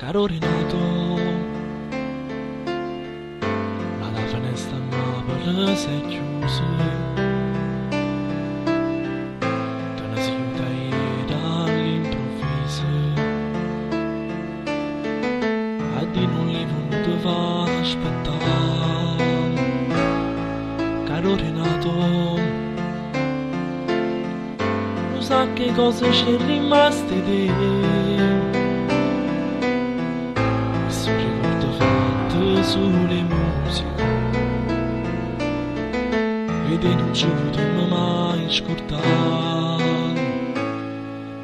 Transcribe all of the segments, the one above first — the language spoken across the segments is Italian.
Caro Renato, ma la finestra a Napoli si è chiusa. Te ne si aiuta dall'improvviso. A di non li voluto fa aspettare. Caro Renato, lo sa che cosa c'è rimaste te. Sulle musiche ed non ci potremmo mai scordare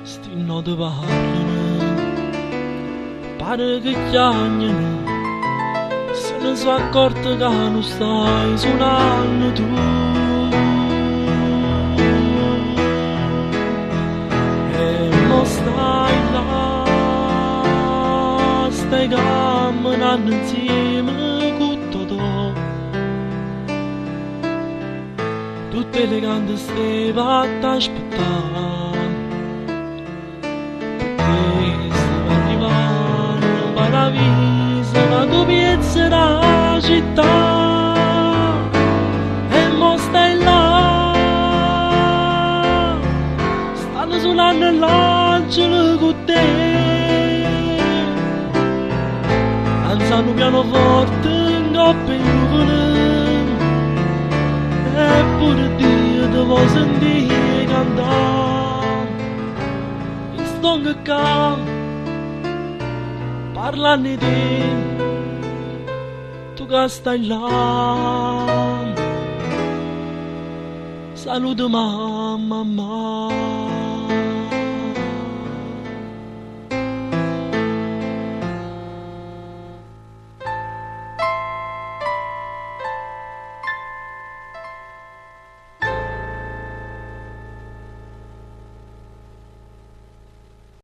sti note parlano pare che chiagnano se ne sono accorto che non stai suonando tu e mo stai là stai camminando insieme tutte le grandi steve ad aspettare perché stava arrivando un paradiso ma tu piazza la città e mo stai là stanno suonando l'angelo con te danzano pianoforte in coppia in nuvole eppure Dio devo sentire cantare in sto che canta parlano di te tu che stai là saluta mamma